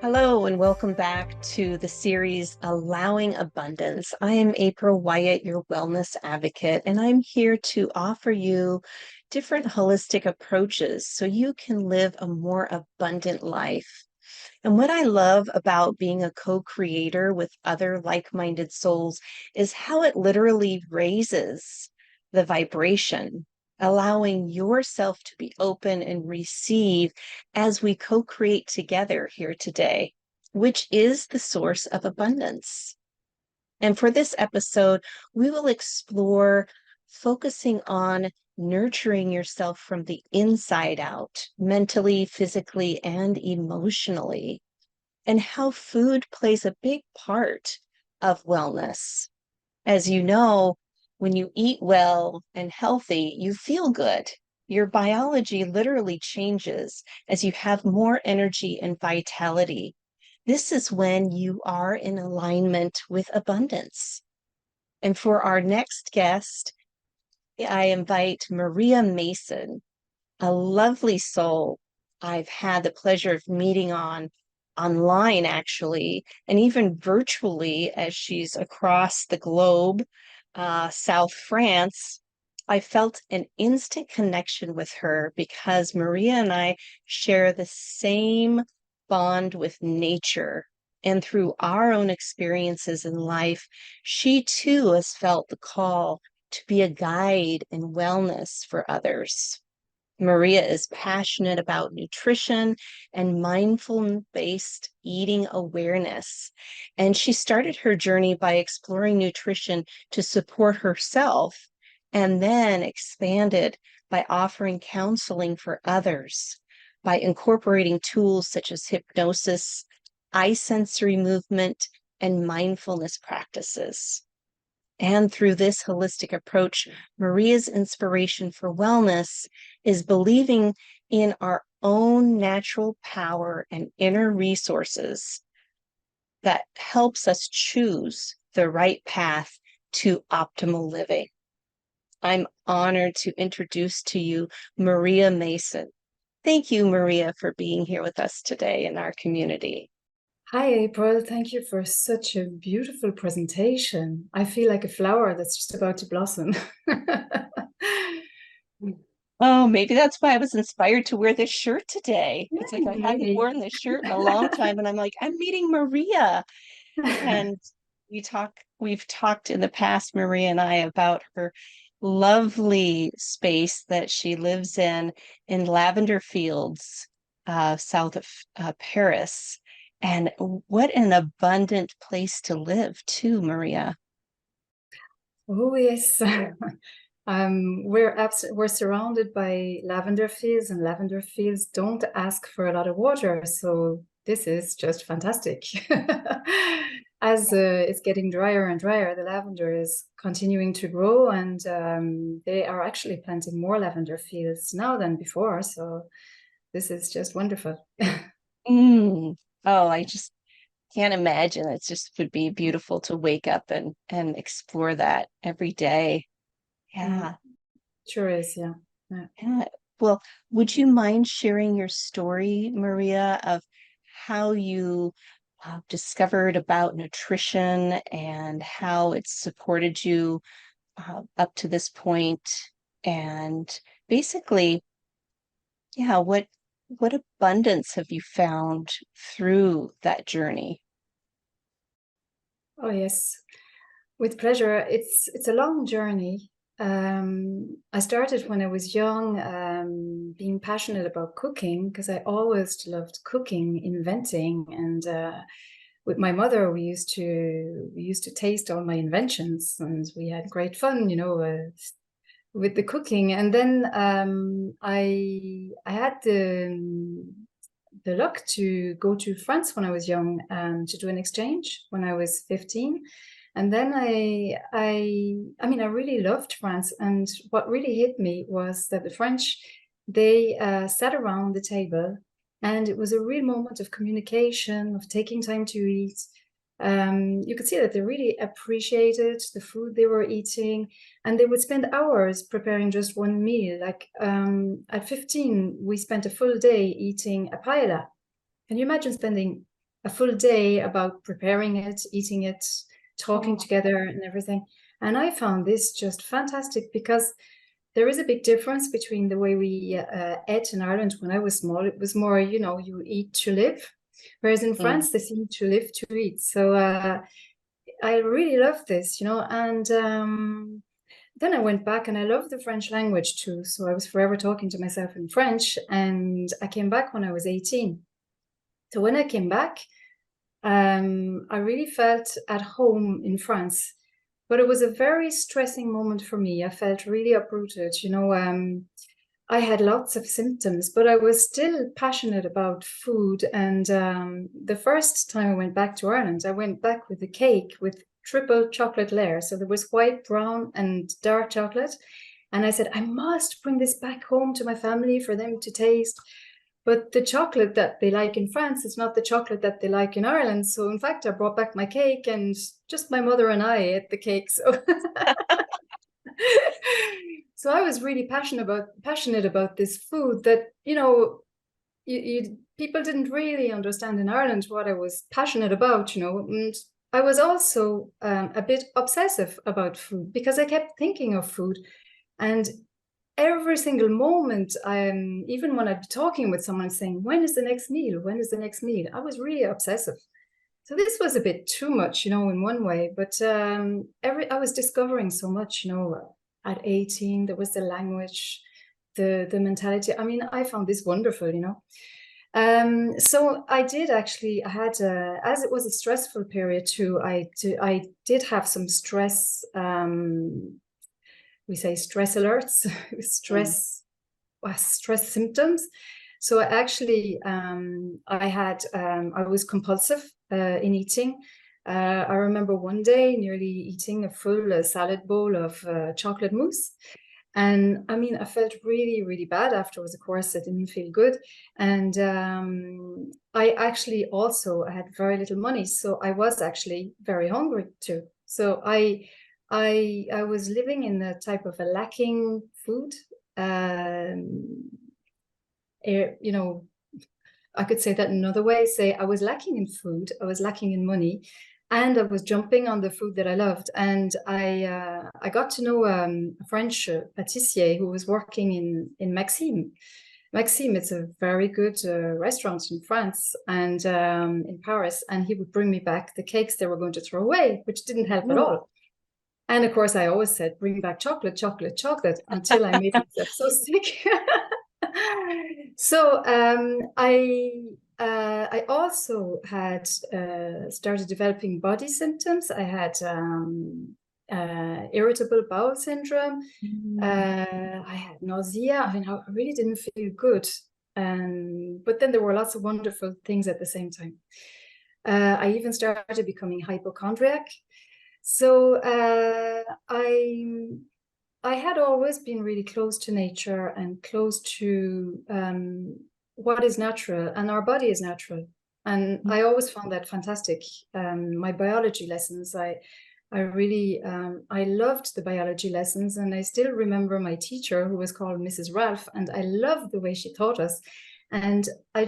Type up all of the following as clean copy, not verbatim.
Hello, and welcome back to the series Allowing Abundance. I am April Wyatt, your wellness advocate, and I'm here to offer you different holistic approaches so you can live a more abundant life. And what I love about being a co-creator with other like-minded souls is how it literally raises the vibration, allowing yourself to be open and receive as we co-create together here today, which is the source of abundance. And for this episode, we will explore focusing on nurturing yourself from the inside out, mentally, physically, and emotionally, and how food plays a big part of wellness. As you know, when you eat well and healthy, you feel good. Your biology literally changes as you have more energy and vitality. This is when you are in alignment with abundance. And for our next guest, I invite Maria Mason, a lovely soul I've had the pleasure of meeting online actually, and even virtually as she's across the globe, South France. I felt an instant connection with her because Maria and I share the same bond with nature. And through our own experiences in life, she too has felt the call to be a guide in wellness for others. Maria is passionate about nutrition and mindful-based eating awareness. And she started her journey by exploring nutrition to support herself and then expanded by offering counseling for others, by incorporating tools such as hypnosis, eye sensory movement, and mindfulness practices. And through this holistic approach, Maria's inspiration for wellness is believing in our own natural power and inner resources that helps us choose the right path to optimal living. I'm honored to introduce to you Maria Mason. Thank you, Maria, for being here with us today in our community. Hi, April. Thank you for such a beautiful presentation. I feel like a flower that's just about to blossom. Oh, maybe that's why I was inspired to wear this shirt today. Yeah, It's like I hadn't maybe. worn this shirt in a long time, and I'm like, I'm meeting Maria. And we've talked in the past, Maria and I, about her lovely space that she lives in lavender fields, south of Paris. And what an abundant place to live, too, Maria. Oh, yes. We're surrounded by lavender fields, and lavender fields don't ask for a lot of water, so this is just fantastic. As it's getting drier and drier, the lavender is continuing to grow, and they are actually planting more lavender fields now than before. So this is just wonderful. Mm. Oh, I just can't imagine. It just would be beautiful to wake up and explore that every day. Mm, Yeah. sure is, yeah. Yeah. Yeah. Well, would you mind sharing your story, Maria, of how you discovered about nutrition and how it's supported you up to this point? And basically, yeah, what abundance have you found through that journey? Oh, yes. With pleasure. It's a long journey. I started when I was young, being passionate about cooking because I always loved cooking, inventing, and with my mother, we used to taste all my inventions, and we had great fun, with the cooking. And then I had the luck to go to France when I was young, to do an exchange when I was 15. And then I really loved France. And what really hit me was that the French, they sat around the table, and it was a real moment of communication, of taking time to eat. You could see that they really appreciated the food they were eating, and they would spend hours preparing just one meal. Like at 15, we spent a full day eating a paella. Can you imagine spending a full day about preparing it, eating it, talking Oh, together and everything. And I found this just fantastic because there is a big difference between the way we ate in Ireland when I was small. It was more, you know, you eat to live, whereas in mm, France they seem to live to eat. So I really love this, you know, and then I went back and I love the French language too. So I was forever talking to myself in French, and I came back when I was 18. So when I came back, I really felt at home in France, but it was a very stressing moment for me. I felt really uprooted. You know, I had lots of symptoms, but I was still passionate about food. And the first time I went back to Ireland, I went back with a cake with triple chocolate layer. So there was white, brown, and dark chocolate. And I said, I must bring this back home to my family for them to taste. But the chocolate that they like in France is not the chocolate that they like in Ireland. So in fact, I brought back my cake and just my mother and I ate the cake. So so I was really passionate about this food that, you know, people didn't really understand in Ireland what I was passionate about, you know. And I was also a bit obsessive about food because I kept thinking of food. And every single moment, even when I'd be talking with someone saying, when is the next meal? When is the next meal? I was really obsessive. So this was a bit too much, you know, in one way. But I was discovering so much, you know, at 18, there was the language, the mentality. I mean, I found this wonderful, you know. So I did actually, I had, as it was a stressful period too, I did have some stress, we say stress alerts, mm. stress symptoms. So actually, I was compulsive in eating. I remember one day nearly eating a full salad bowl of chocolate mousse. And I mean, I felt really, really bad afterwards. Of course, I didn't feel good. And I actually also had very little money. So I was actually very hungry too. So I was living in a type of a lacking food. Um, you know, I could say that another way, say I was lacking in food, I was lacking in money, and I was jumping on the food that I loved. And I got to know a French pâtissier who was working in Maxime. Maxime, it's a very good restaurant in France and in Paris, and he would bring me back the cakes they were going to throw away, which didn't help at Oh. all. And of course, I always said, bring back chocolate, chocolate, chocolate, until I made myself so sick. So I also had started developing body symptoms. I had irritable bowel syndrome. Mm. I had nausea. I mean, I really didn't feel good. But then there were lots of wonderful things at the same time. I even started becoming hypochondriac. So I had always been really close to nature and close to what is natural, and our body is natural. And I always found that fantastic. My biology lessons, I really I loved the biology lessons, and I still remember my teacher who was called Mrs. Ralph, and I loved the way she taught us. And I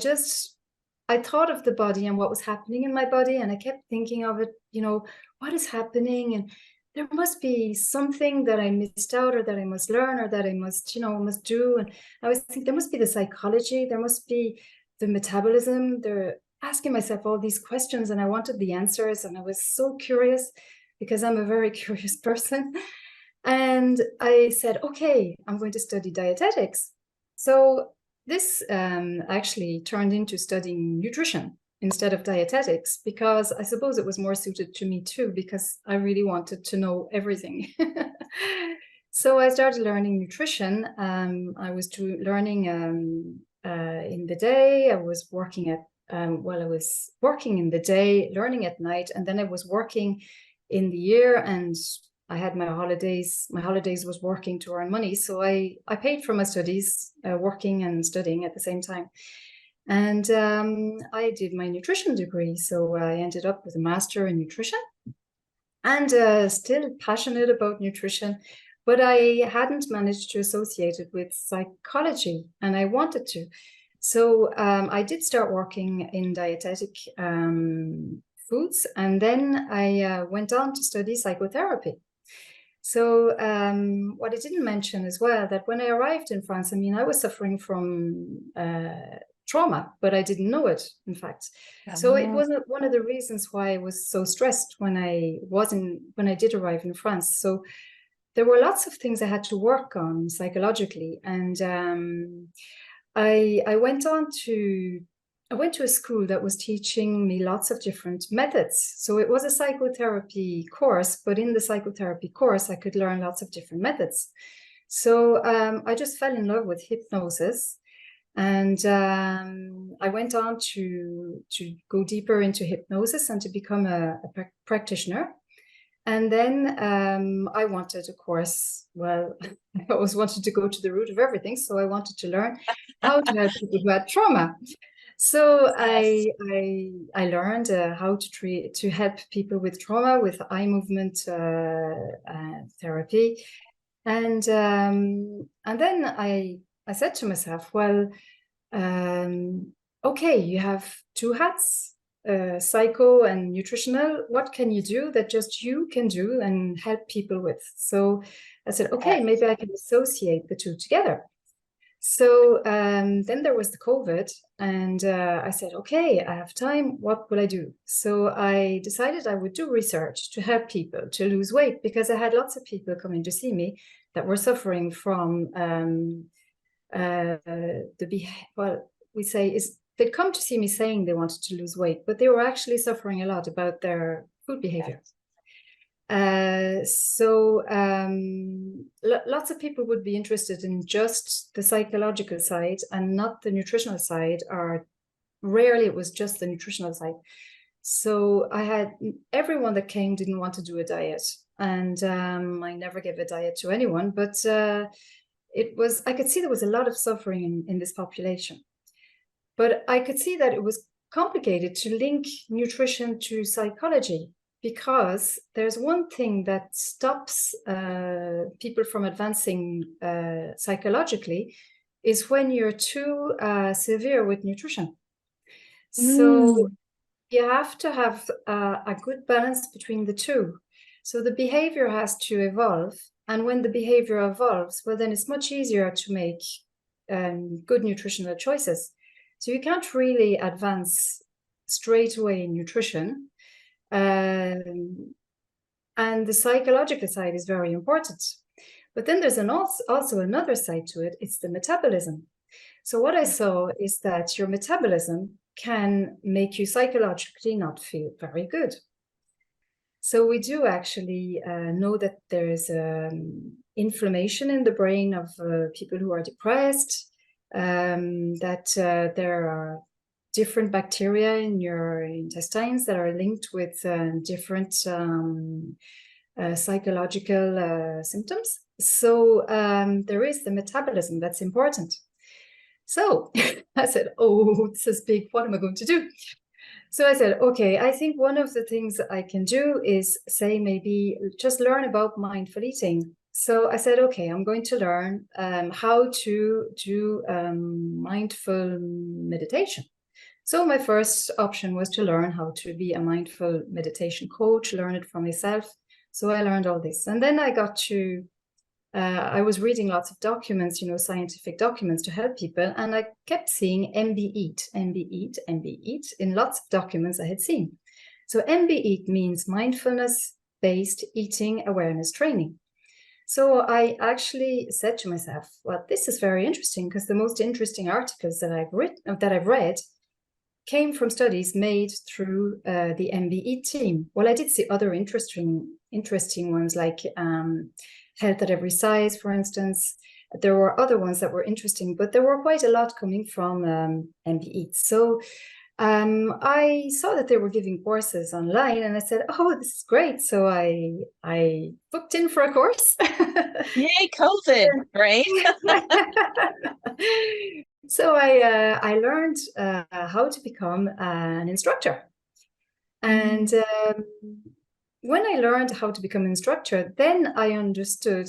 thought of the body and what was happening in my body, and I kept thinking of it, you know, what is happening? And there must be something that I missed out, or that I must learn, or that I must, you know, must do. And I was thinking there must be the psychology, there must be the metabolism. They're asking myself all these questions, and I wanted the answers, and I was so curious because I'm a very curious person. And I said, okay, I'm going to study dietetics. So this actually turned into studying nutrition instead of dietetics, because I suppose it was more suited to me too, because I really wanted to know everything. So I started learning nutrition. I was learning in the day. I was working at I was working in the day, learning at night, and then I was working in the year, and I had my holidays. My holidays was working to earn money. So I paid for my studies, working and studying at the same time. And I did my nutrition degree. So I ended up with a master in nutrition, and still passionate about nutrition. But I hadn't managed to associate it with psychology, and I wanted to. So I did start working in dietetic foods, and then I went on to study psychotherapy. So what I didn't mention as well, that when I arrived in France, I mean, I was suffering from trauma, but I didn't know it, in fact. So it Oh, wasn't one of the reasons why I was so stressed when I did arrive in France. So there were lots of things I had to work on psychologically, and I went on to I went to a school that was teaching me lots of different methods. So it was a psychotherapy course, but in the psychotherapy course, I could learn lots of different methods. So I just fell in love with hypnosis, and I went on to go deeper into hypnosis and to become a practitioner. And then I wanted, of course, well, I always wanted to go to the root of everything. So I wanted to learn how to help people who had trauma. So yes. I learned how to help people with trauma with eye movement therapy, and then I said to myself, well, okay, you have two hats, psycho and nutritional. What can you do that just you can do and help people with? So I said, okay, Yes. maybe I can associate the two together. So then there was the COVID, and I said, okay, I have time. What will I do? So I decided I would do research to help people to lose weight, because I had lots of people coming to see me that were suffering from well, we say is they'd come to see me saying they wanted to lose weight, but they were actually suffering a lot about their food behavior. Yes. Lots of people would be interested in just the psychological side and not the nutritional side, or rarely it was just the nutritional side. So I had everyone that came didn't want to do a diet, and I never gave a diet to anyone, but I could see there was a lot of suffering in this population. But I could see that it was complicated to link nutrition to psychology, because there's one thing that stops people from advancing psychologically is when you're too severe with nutrition. So Mm, you have to have a good balance between the two. So the behavior has to evolve. And when the behavior evolves, well, then it's much easier to make good nutritional choices. So you can't really advance straight away in nutrition. And the psychological side is very important. But then there's also another side to it. It's the metabolism. So what I saw is that your metabolism can make you psychologically not feel very good. So we do actually know that there's inflammation in the brain of people who are depressed, that there are different bacteria in your intestines that are linked with different psychological symptoms. So there is the metabolism that's important. So I said, oh, this is big. What am I going to do? So I said, okay, I think one of the things I can do is say maybe just learn about mindful eating. So I said, okay, I'm going to learn how to do mindful meditation. So my first option was to learn how to be a mindful meditation coach, learn it for myself. So I learned all this. And then I was reading lots of documents, scientific documents to help people. And I kept seeing MB Eat, MB Eat, MB Eat in lots of documents I had seen. So MB Eat means mindfulness-based eating awareness training. So I actually said to myself, well, this is very interesting, because the most interesting articles that I've read came from studies made through the MBE team. Well, I did see other interesting ones, like Health at Every Size, for instance. There were other ones that were interesting, but there were quite a lot coming from MBE. So I saw that they were giving courses online, and I said, oh, this is great. So I booked in for a course. yay, COVID, right? So I learned how to become an instructor. And Mm, when I learned how to become an instructor, then I understood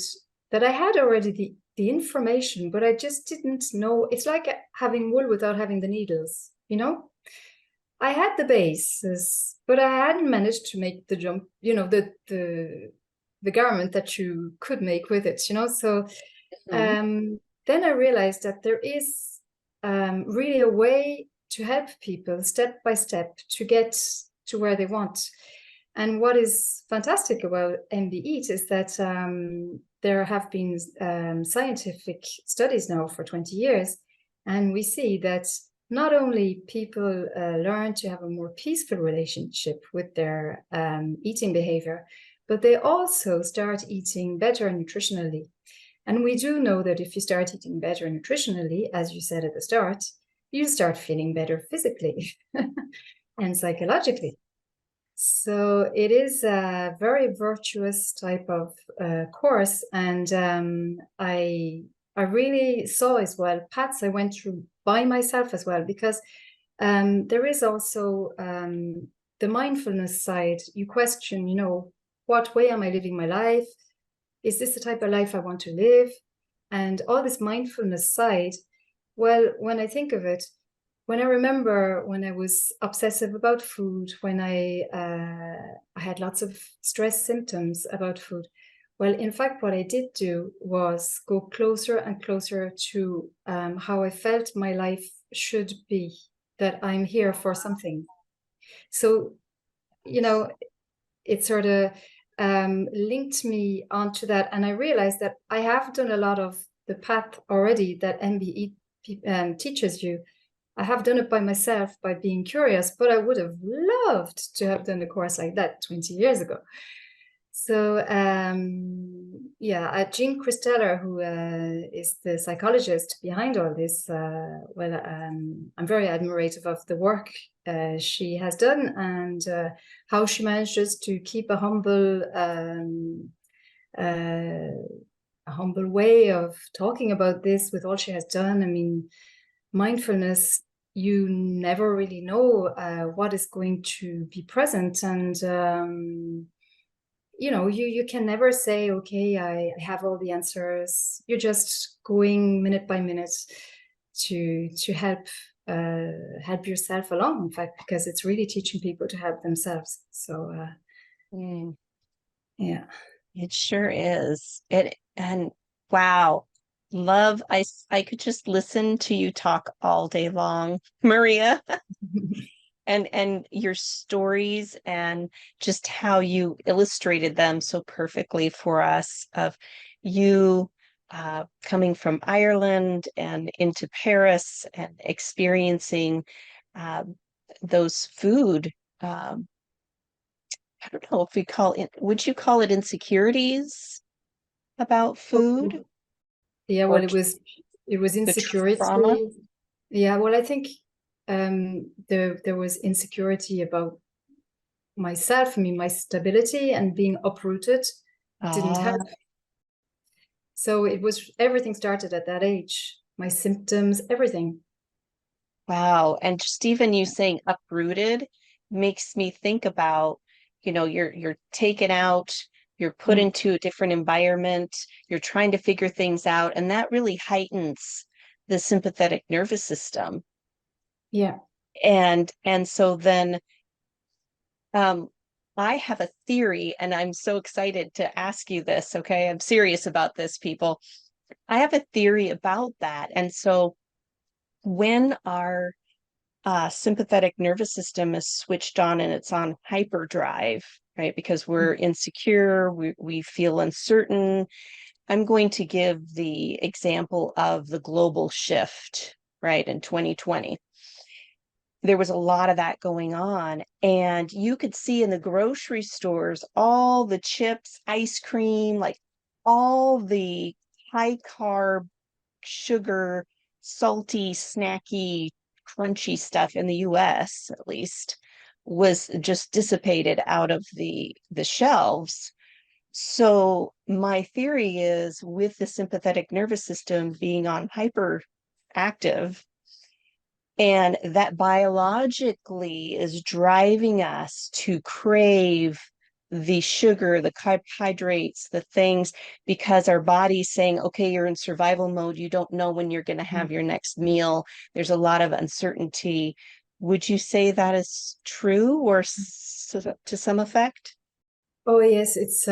that I had already the information, but I just didn't know. It's like having wool without having the needles, you know? I had the basis, but I hadn't managed to make the jump, you know, the garment that you could make with it, you know? So Mhm. then I realized that there is really a way to help people step by step to get to where they want. And what is fantastic about MBE is that there have been scientific studies now for 20 years, and we see that not only people learn to have a more peaceful relationship with their eating behavior, but they also start eating better nutritionally. And we do know that if you start eating better nutritionally, as you said at the start, you start feeling better physically and psychologically. So it is a very virtuous type of course, and I really saw as well paths I went through by myself as well, because there is also the mindfulness side. You question, you know, what way am I living my life? Is this the type of life I want to live? And all this mindfulness side, well, when I think of it, when I remember when I was obsessive about food, when I had lots of stress symptoms about food, well, in fact, what I did do was go closer and closer to how I felt my life should be, that I'm here for something. So, you know, it sort of linked me onto that. And I realized that I have done a lot of the path already that MBE teaches you. I have done it by myself by being curious, but I would have loved to have done a course like that 20 years ago. So yeah, Jean Christeller, who is the psychologist behind all this, I'm very admirative of the work she has done, and how she manages to keep a humble way of talking about this with all she has done. I mean, mindfulness, you never really know what is going to be present, and you know, you can never say, okay, I have all the answers. You're just going minute by minute to help yourself along, in fact, because it's really teaching people to help themselves. So Mm, yeah. it sure is. It and wow, love. I could just listen to you talk all day long, Maria. And your stories and just how you illustrated them so perfectly for us of you coming from Ireland and into Paris and experiencing uh, those food. Um, I don't know if we call it, would you call it insecurities about food Yeah, well, or it was the trauma? insecurity. Yeah, well, I think there was insecurity about myself. I mean, my stability and being uprooted didn't Ah, help. So it was, everything started at that age. My symptoms, everything. wow. And just even you saying uprooted makes me think about, you're taken out, you're put Mm. into a different environment, you're trying to figure things out, and that really heightens the sympathetic nervous system. Yeah. And so then um I have a theory, and I'm so excited to ask you this, okay? I'm serious about this, people. I have a theory about that. And so when our sympathetic nervous system is switched on and it's on hyperdrive, right? Because we're insecure, we feel uncertain. I'm going to give the example of the global shift, right? In 2020, there was a lot of that going on. And you could see in the grocery stores all the chips, ice cream, like all the high carb, sugar, salty, snacky, crunchy stuff in the US, at least, was just dissipated out of the shelves. So my theory is with the sympathetic nervous system being on hyperactive, and that biologically is driving us to crave the sugar, the carbohydrates, the things, because our body's saying, okay, you're in survival mode. You don't know when you're going to have your next meal. There's a lot of uncertainty. Would you say that is true or to some effect? Oh yes, it's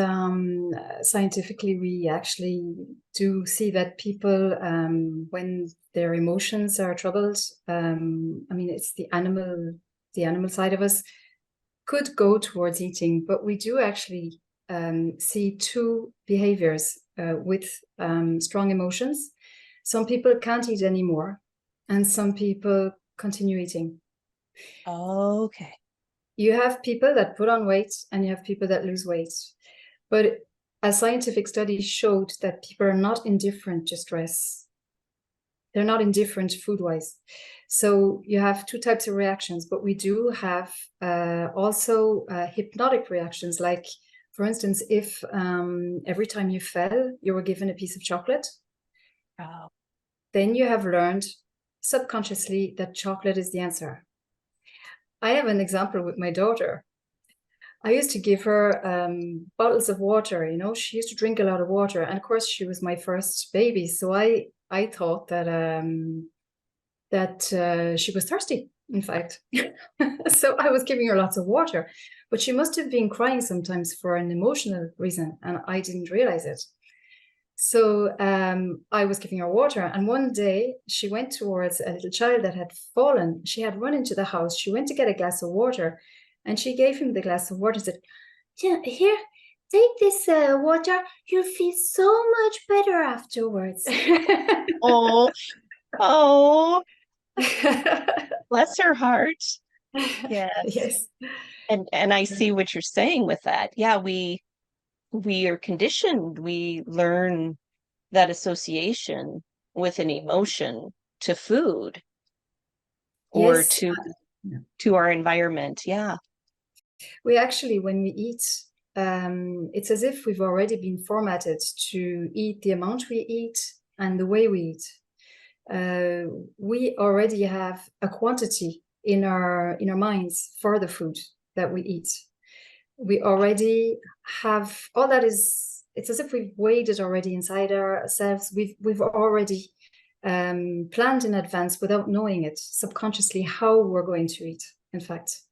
scientifically we actually do see that people when their emotions are troubled, I mean it's the animal side of us could go towards eating, but we do actually see two behaviors with strong emotions. Some people can't eat anymore, and some people continue eating. Okay. You have people that put on weight and you have people that lose weight. But a scientific study showed that people are not indifferent to stress. They're not indifferent food-wise. So you have two types of reactions, but we do have also hypnotic reactions. Like, for instance, if every time you fell, you were given a piece of chocolate, Oh. then you have learned subconsciously that chocolate is the answer. I have an example with my daughter. I used to give her bottles of water. You know, she used to drink a lot of water, and of course, she was my first baby, so I thought that she was thirsty. In fact, so I was giving her lots of water, but she must have been crying sometimes for an emotional reason, and I didn't realize it. So I was giving her water, and one day she went towards a little child that had fallen. She had run into the house. She went to get a glass of water, and she gave him the glass of water and said, "Yeah, here, take this water. You'll feel so much better afterwards." Oh, oh, bless her heart. Yes. Yes. And I see what you're saying with that. Yeah, we are conditioned. We learn that association with an emotion to food or Yes. to our environment. Yeah. We actually, when we eat, it's as if we've already been formatted to eat the amount we eat and the way we eat. We already have a quantity in our minds for the food that we eat. We already have all that is. It's as if we've weighed it already inside ourselves. We've already planned in advance without knowing it subconsciously how we're going to eat. In fact.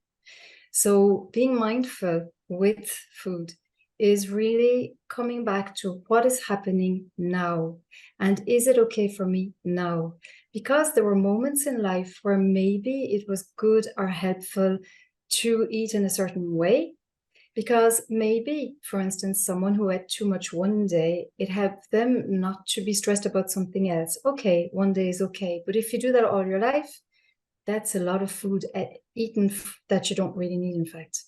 So being mindful with food is really coming back to what is happening now. And is it okay for me now? Because there were moments in life where maybe it was good or helpful to eat in a certain way. Because maybe, for instance, someone who ate too much one day, it helped them not to be stressed about something else. Okay, one day is okay. But if you do that all your life, that's a lot of food eaten that you don't really need, in fact.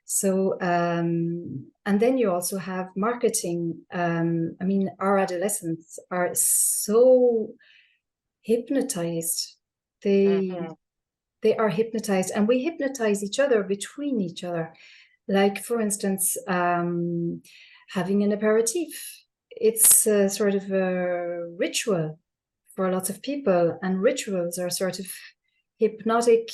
So, and then you also have marketing. I mean, our adolescents are so hypnotized. They Mhm. they are hypnotized, and we hypnotize each other between each other. Like, for instance, having an aperitif. It's a sort of a ritual for lots of people, and rituals are sort of hypnotic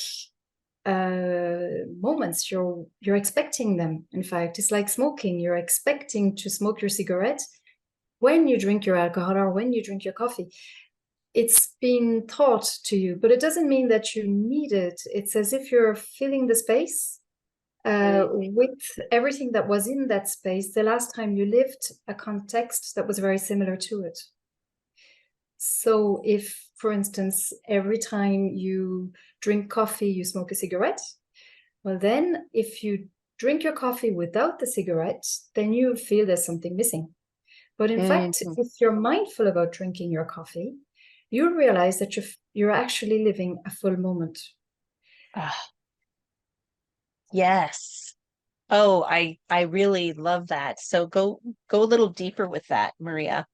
moments. You're expecting them. In fact, it's like smoking. You're expecting to smoke your cigarette when you drink your alcohol or when you drink your coffee. It's been taught to you, but it doesn't mean that you need it. It's as if you're filling the space with everything that was in that space the last time you lived a context that was very similar to it. So if, for instance, every time you drink coffee, you smoke a cigarette, well, then if you drink your coffee without the cigarette, then you feel there's something missing. But in fact, Mhm. if you're mindful about drinking your coffee, you realize that you're actually living a full moment. Ah, yes. Oh, I really love that. So go a little deeper with that, Maria.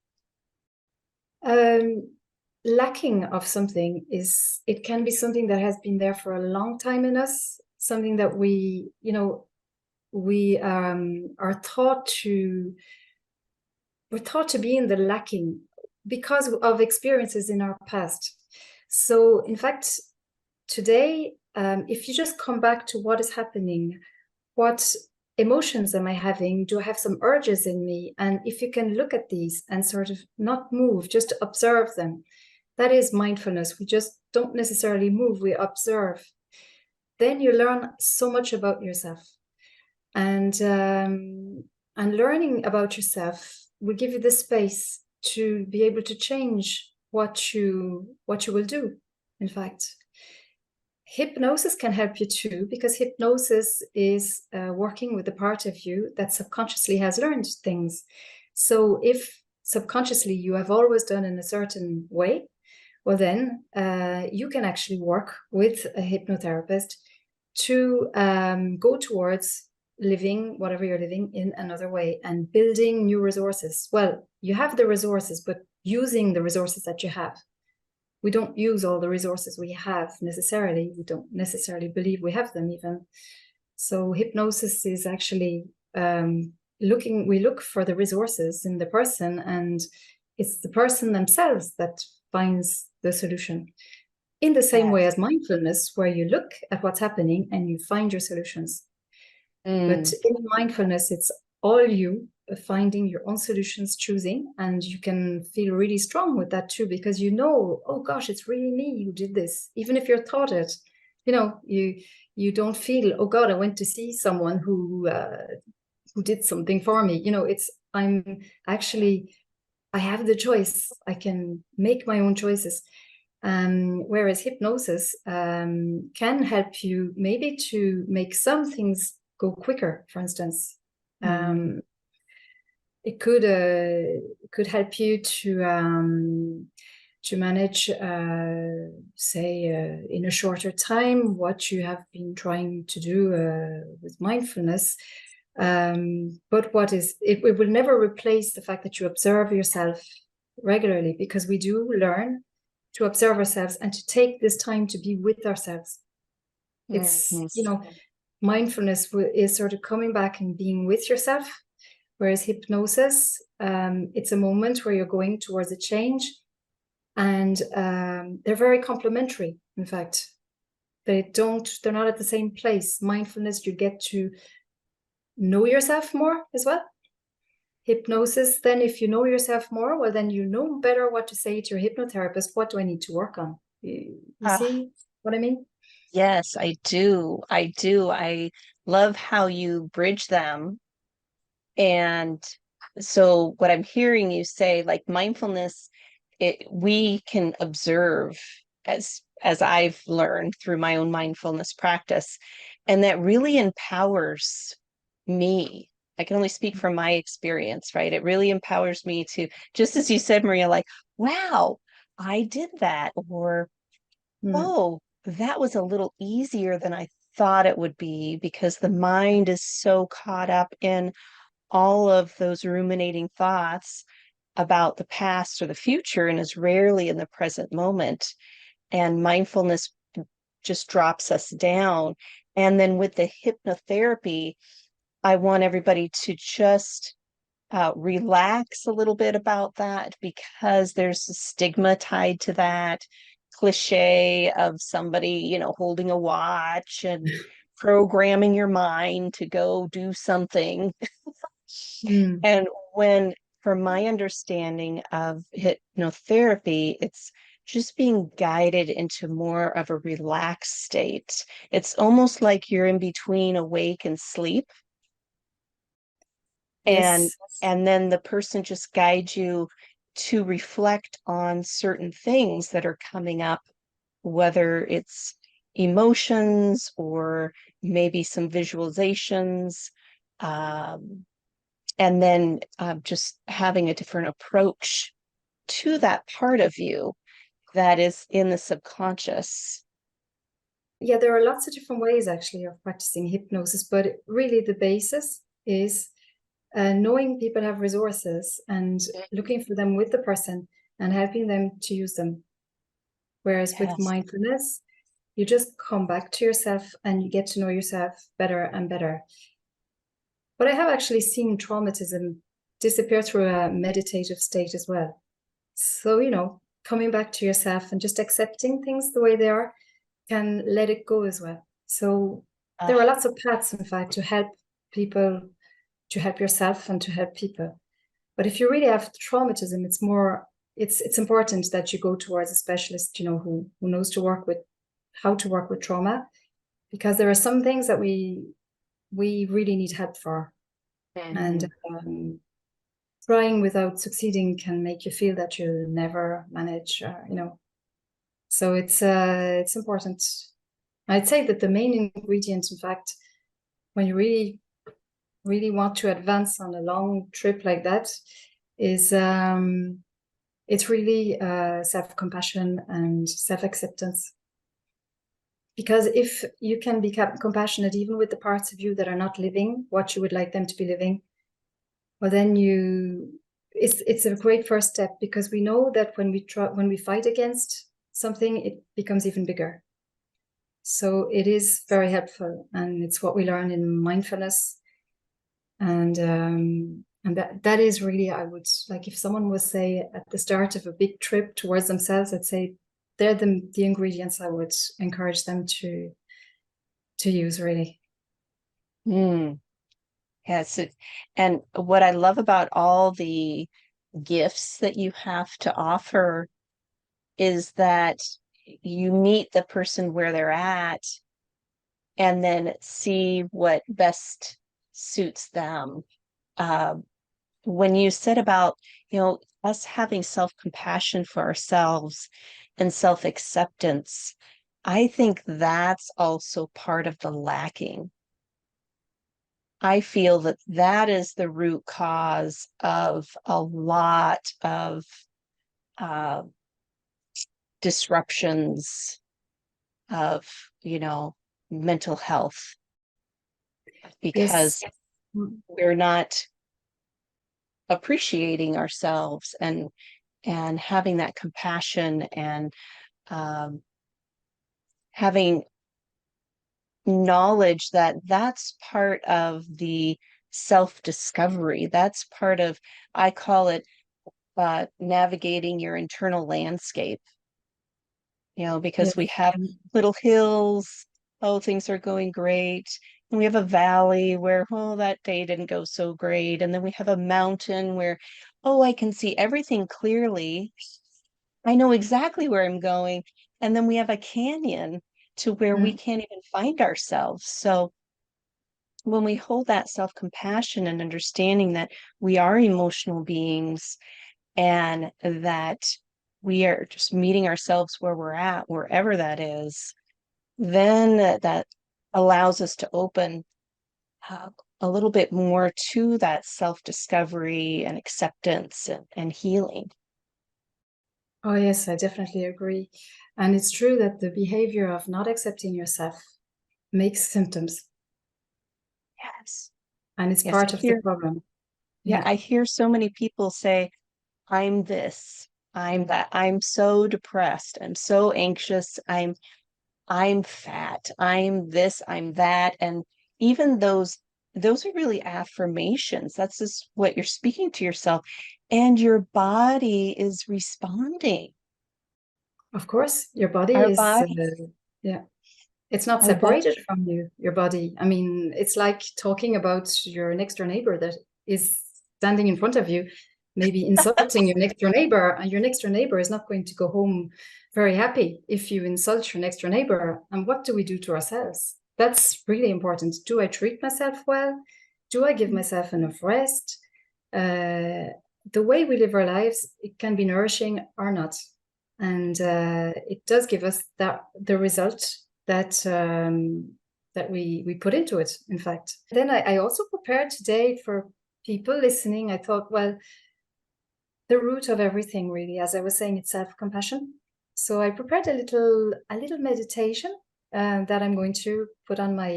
Um, Lacking of something is, it can be something that has been there for a long time in us, something that we are taught to we're taught to be in the lacking because of experiences in our past. So in fact, today, if you just come back to what is happening, what emotions am I having? Do I have some urges in me? And if you can look at these and sort of not move, just observe them, that is mindfulness. We just don't necessarily move, we observe. Then you learn so much about yourself. And learning about yourself will give you the space to be able to change what you will do, in fact. Hypnosis can help you too, because hypnosis is working with the part of you that subconsciously has learned things. So if subconsciously you have always done in a certain way, well then you can actually work with a hypnotherapist to go towards living whatever you're living in another way and building new resources. Well, you have the resources, but using the resources that you have. We don't use all the resources we have necessarily. We don't necessarily believe we have them even. So hypnosis is actually we look for the resources in the person, and it's the person themselves that finds the solution. In the same way as mindfulness, where you look at what's happening and you find your solutions. But in mindfulness, it's all you finding your own solutions, choosing, and you can feel really strong with that too, because you know, oh gosh, it's really me who did this. Even if you're taught it, you know, you don't feel, oh God, I went to see someone who did something for me. You know, I have the choice. I can make my own choices. Whereas hypnosis can help you maybe to make some things go quicker, for instance. It could help you to manage, say, in a shorter time what you have been trying to do with mindfulness. But it will never replace the fact that you observe yourself regularly, because we do learn to observe ourselves and to take this time to be with ourselves. It's, you know, mindfulness is sort of coming back and being with yourself, whereas hypnosis, it's a moment where you're going towards a change, and they're very complementary. In fact, they're not at the same place. Mindfulness, you get to know yourself more as well. Hypnosis, then if you know yourself more, well, then you know better what to say to your hypnotherapist. What do I need to work on? You see what I mean? Yes, I do. I do. I love how you bridge them. And so what I'm hearing you say, like mindfulness, we can observe, as I've learned through my own mindfulness practice, and that really empowers me. I can only speak from my experience, right? It really empowers me to, just as you said, Maria, like, wow, I did that, or oh, that was a little easier than I thought it would be, because the mind is so caught up in all of those ruminating thoughts about the past or the future and is rarely in the present moment. And mindfulness just drops us down. And then with the hypnotherapy, I want everybody to just relax a little bit about that, because there's a stigma tied to that cliche of somebody, you know, holding a watch and programming your mind to go do something. And when, from my understanding of hypnotherapy, it's just being guided into more of a relaxed state. It's almost like you're in between awake and sleep. And Yes. and then the person just guides you to reflect on certain things that are coming up, whether it's emotions or maybe some visualizations. And then just having a different approach to that part of you that is in the subconscious. Yeah, there are lots of different ways actually of practicing hypnosis, but really the basis is knowing people have resources and looking for them with the person and helping them to use them. Whereas with Yes. mindfulness, you just come back to yourself and you get to know yourself better and better. But I have actually seen traumatism disappear through a meditative state as well. So, you know, coming back to yourself and just accepting things the way they are can let it go as well. So there are lots of paths, in fact, to help people, to help yourself and to help people. But if you really have traumatism, it's important that you go towards a specialist, who knows how to work with trauma, because there are some things that we really need help for. And trying without succeeding can make you feel that you'll never manage, So it's important. I'd say that the main ingredient, in fact, when you really, really want to advance on a long trip like that, is it's really self-compassion and self-acceptance. Because if you can be compassionate even with the parts of you that are not living what you would like them to be living, well, then it's a great first step, because we know that when we fight against something, it becomes even bigger. So it is very helpful, and it's what we learn in mindfulness. And that is really, I would like, if someone was, say, at the start of a big trip towards themselves, I'd say they're the ingredients I would encourage them to use, really. Yes. And what I love about all the gifts that you have to offer is that you meet the person where they're at and then see what best suits them. When you said about, us having self-compassion for ourselves and self-acceptance, I think that's also part of the lacking. I feel that that is the root cause of a lot of disruptions of, mental health, because Yes. we're not appreciating ourselves and having that compassion and having knowledge that that's part of the self-discovery. That's part of, I call it, navigating your internal landscape, because we Yes. have little hills, oh, things are going great. And we have a valley where, oh, that day didn't go so great. And then we have a mountain where, oh, I can see everything clearly. I know exactly where I'm going. And then we have a canyon to where we can't even find ourselves. So when we hold that self-compassion and understanding that we are emotional beings and that we are just meeting ourselves where we're at, wherever that is, then that allows us to open a little bit more to that self-discovery and acceptance and healing. Oh, yes, I definitely agree. And it's true that the behavior of not accepting yourself makes symptoms, Yes. and it's Yes, part of the problem. yeah, Yeah. I hear so many people say, I'm this, I'm that, I'm so depressed, I'm so anxious, I'm fat, I'm this, I'm that. And even those are really affirmations. That's just what you're speaking to yourself. And your body is responding. Of course, your body Our is, body, yeah, it's not our body, separated from you, your body. I mean, it's like talking about your next door neighbor that is standing in front of you, maybe insulting your next door neighbor, and your next door neighbor is not going to go home very happy if you insult your next door neighbor. And what do we do to ourselves? That's really important. Do I treat myself well? Do I give myself enough rest? The way we live our lives, it can be nourishing or not. And it does give us the result that that we put into it, in fact. Then I also prepared today for people listening. I thought, well, the root of everything, really, as I was saying, it's self-compassion. So I prepared a little meditation that I'm going to put on my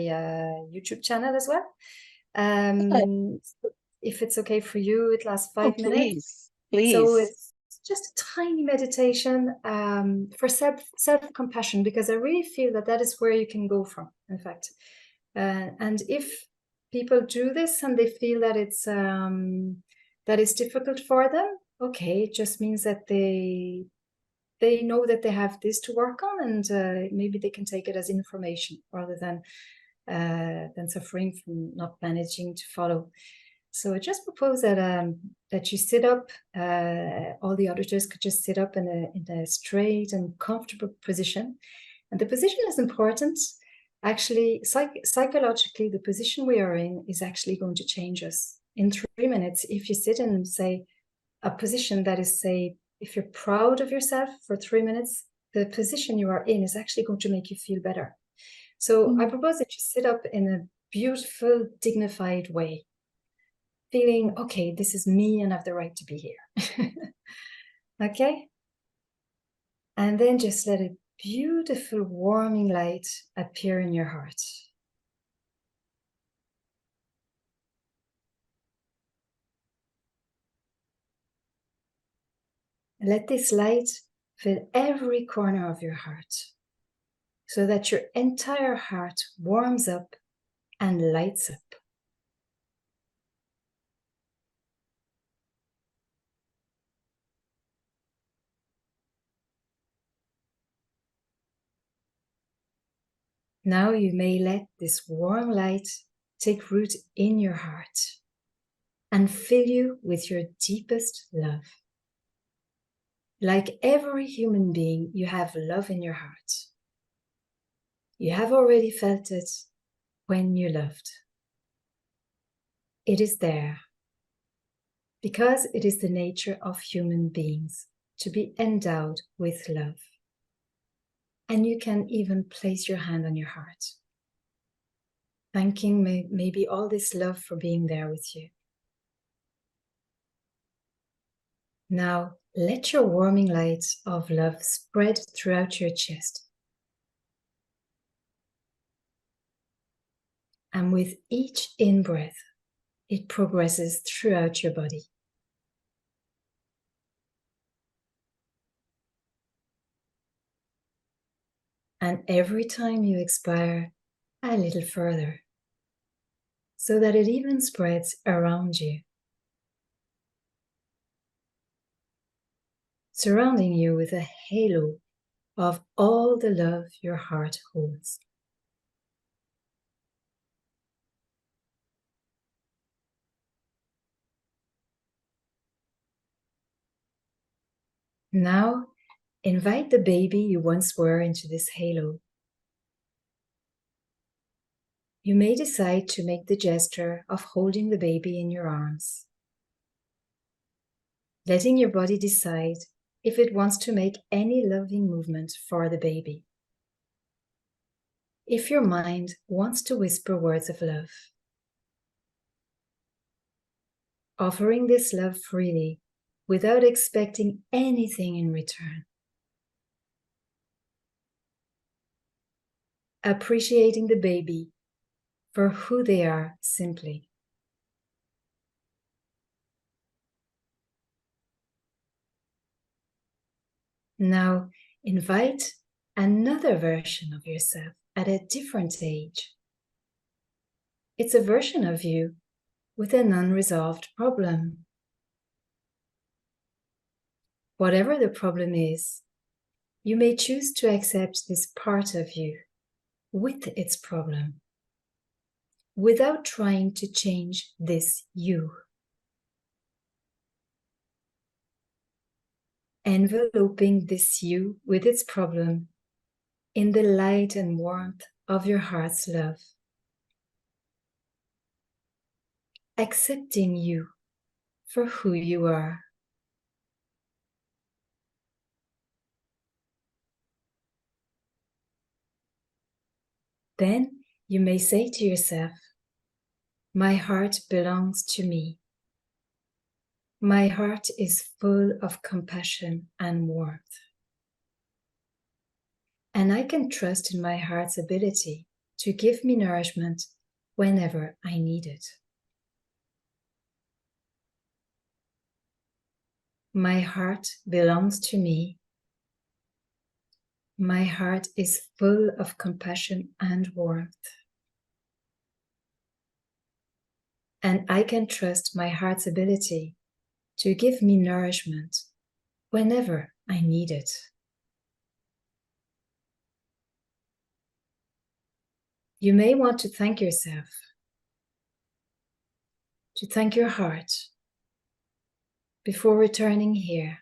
YouTube channel as well. If it's okay for you, it lasts oh, 5 minutes. please, So please. it's just a tiny meditation for self-compassion, because I really feel that is where you can go from, in fact. And if people do this and they feel that it's difficult for them, okay, it just means that they know that they have this to work on, and maybe they can take it as information rather than than suffering from not managing to follow. So I just propose that you sit up. All the auditors could just sit up in a straight and comfortable position. And the position is important. Actually, psychologically, the position we are in is actually going to change us. In 3 minutes, if you sit in, say, a position that is, say, if you're proud of yourself for 3 minutes, the position you are in is actually going to make you feel better. So I propose that you sit up in a beautiful, dignified way, feeling, okay, this is me and I have the right to be here. Okay? And then just let a beautiful, warming light appear in your heart. Let this light fill every corner of your heart so that your entire heart warms up and lights up. Now you may let this warm light take root in your heart and fill you with your deepest love. Like every human being, you have love in your heart. You have already felt it when you loved. It is there because it is the nature of human beings to be endowed with love. And you can even place your hand on your heart, thanking maybe all this love for being there with you. Now, let your warming light of love spread throughout your chest. And with each in-breath, it progresses throughout your body. And every time you expire, a little further, so that it even spreads around you, surrounding you with a halo of all the love your heart holds. Now, invite the baby you once were into this halo. You may decide to make the gesture of holding the baby in your arms, letting your body decide if it wants to make any loving movement for the baby. If your mind wants to whisper words of love, offering this love freely without expecting anything in return. Appreciating the baby for who they are simply. Now invite another version of yourself at a different age. It's a version of you with an unresolved problem. Whatever the problem is, you may choose to accept this part of you with its problem, without trying to change this you. Enveloping this you with its problem in the light and warmth of your heart's love. Accepting you for who you are. Then you may say to yourself, my heart belongs to me. My heart is full of compassion and warmth. And I can trust in my heart's ability to give me nourishment whenever I need it. My heart belongs to me. My heart is full of compassion and warmth. And I can trust my heart's ability to give me nourishment whenever I need it. You may want to thank yourself, to thank your heart before returning here,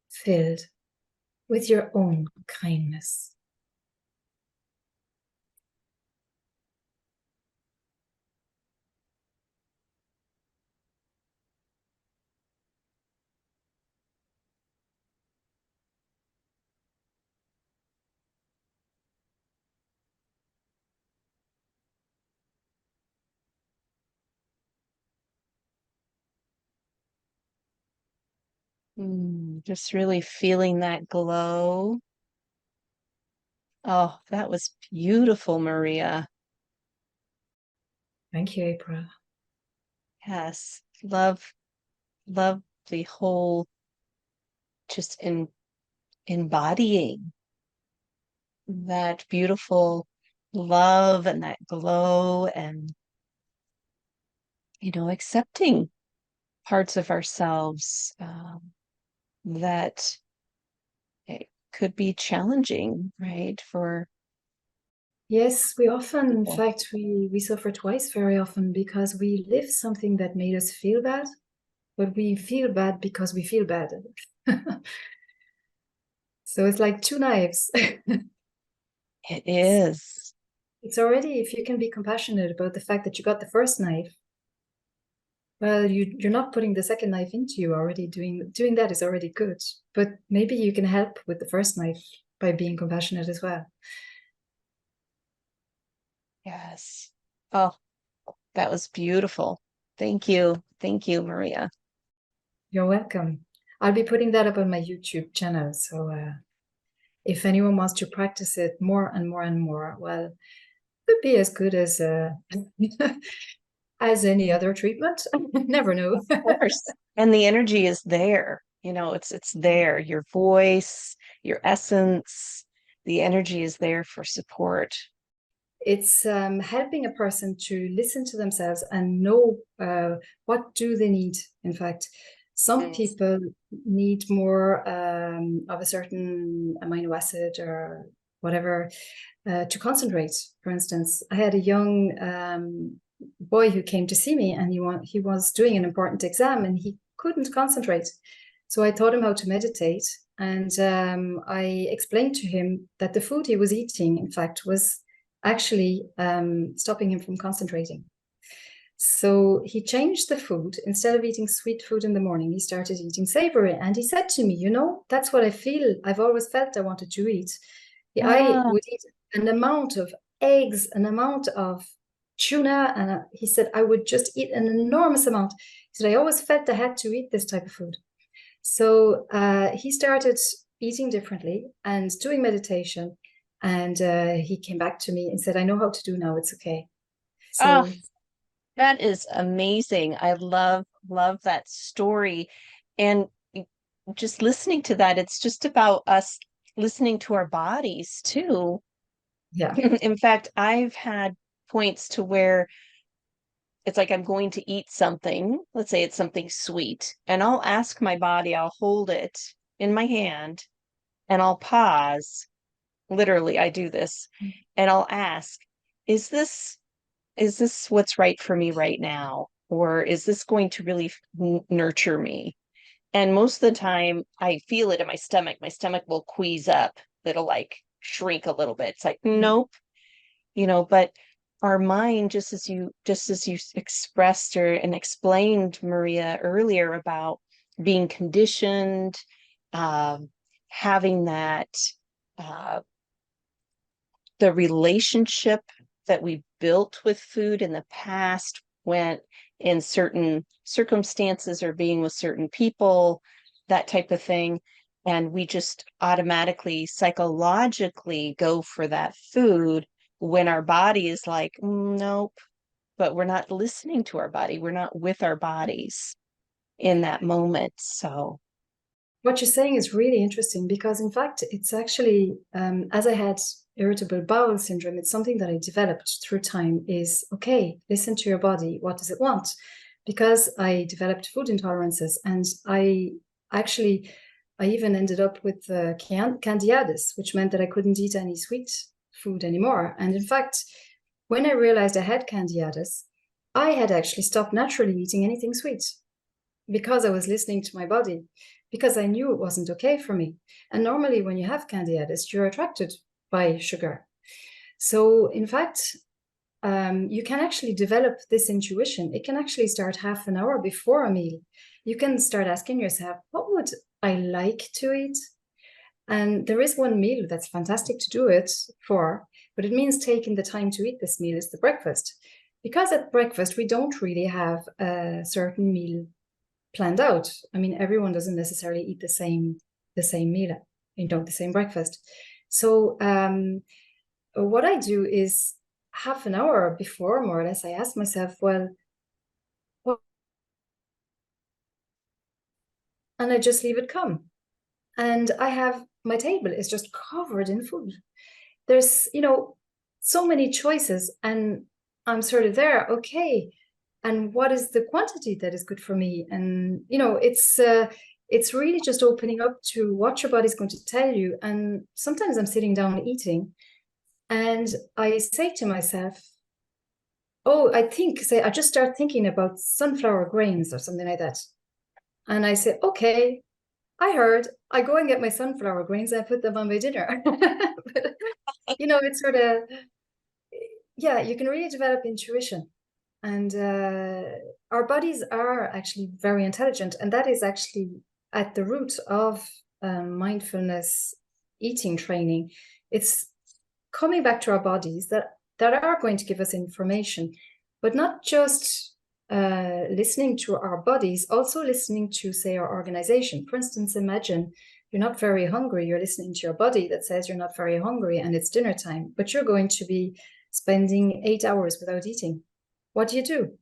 filled with your own kindness. Just really feeling that glow. Oh, that was beautiful, Maria. Thank you, April. Yes. Love the whole just embodying that beautiful love and that glow and, accepting parts of ourselves that it could be challenging, right, for Yes, we often, in people. fact, we suffer twice very often because we live something that made us feel bad, but we feel bad because we feel bad. So it's like two knives. It is. It's already, if you can be compassionate about the fact that you got the first knife, well, you're not putting the second knife into you already. Doing that is already good. But maybe you can help with the first knife by being compassionate as well. Yes. Oh, that was beautiful. Thank you. Thank you, Maria. You're welcome. I'll be putting that up on my YouTube channel. So if anyone wants to practice it more and more and more, well, it could be as good as as any other treatment. Never know. Of course. And the energy is there. It's there. Your voice, your essence, the energy is there for support. It's helping a person to listen to themselves and know what do they need. In fact, some Yes. people need more of a certain amino acid or whatever to concentrate. For instance, I had a young boy who came to see me, and he was doing an important exam and he couldn't concentrate. So I taught him how to meditate, and I explained to him that the food he was eating, in fact, was actually stopping him from concentrating. So he changed the food. Instead of eating sweet food in the morning, he started eating savory. And he said to me, that's what I feel. I've always felt I wanted to eat. I Ah, would eat an amount of eggs, an amount of tuna. And he said, I would just eat an enormous amount. He said, I always felt I had to eat this type of food. So he started eating differently and doing meditation. And he came back to me and said, I know how to do now. It's okay. oh, So that is amazing. I love that story. And just listening to that, it's just about us listening to our bodies too. yeah. In fact, I've had points to where it's like I'm going to eat something, let's say it's something sweet, and I'll ask my body, I'll hold it in my hand and I'll pause. Literally, I do this and I'll ask, is this is this what's right for me right now? Or is this going to really nurture me? And most of the time I feel it in my stomach. My stomach will quease up. It'll like shrink a little bit. It's like, nope, but our mind, just as you expressed and explained, Maria, earlier about being conditioned, um, having that uh, the relationship that we built with food in the past went in certain circumstances or being with certain people, that type of thing. And we just automatically, psychologically go for that food when our body is like, nope, but we're not listening to our body. We're not with our bodies in that moment. So, What you're saying is really interesting because, in fact, it's actually, as I had irritable bowel syndrome, it's something that I developed through time is, okay, listen to your body. What does it want? Because I developed food intolerances, and I even ended up with candidiasis, which meant that I couldn't eat any sweet food anymore. And in fact, when I realized I had candidiasis, I had actually stopped naturally eating anything sweet because I was listening to my body, because I knew it wasn't okay for me. And normally when you have candidiasis, you're attracted by sugar. So in fact, you can actually develop this intuition. It can actually start half an hour before a meal. You can start asking yourself, what would I like to eat? And there is one meal that's fantastic to do it for, but it means taking the time to eat this meal is the breakfast. Because at breakfast, we don't really have a certain meal planned out. I mean, everyone doesn't necessarily eat the same meal, the same breakfast. So what I do is half an hour before, more or less, I ask myself, well, what? And I just leave it come. And my table is just covered in food. There's, so many choices, and I'm sort of there, okay. And what is the quantity that is good for me? And, it's really just opening up to what your body's going to tell you. And sometimes I'm sitting down eating and I say to myself, oh, I just start thinking about sunflower grains or something like that. And I say, okay, I heard. I go and get my sunflower grains and I put them on my dinner. But, it's sort of, yeah, you can really develop intuition. And our bodies are actually very intelligent. And that is actually at the root of mindfulness eating training. It's coming back to our bodies that are going to give us information, but not just listening to our bodies, also listening to, say, our organization. For instance, imagine you're not very hungry. You're listening to your body that says you're not very hungry and it's dinner time, but you're going to be spending 8 hours without eating. What do you do?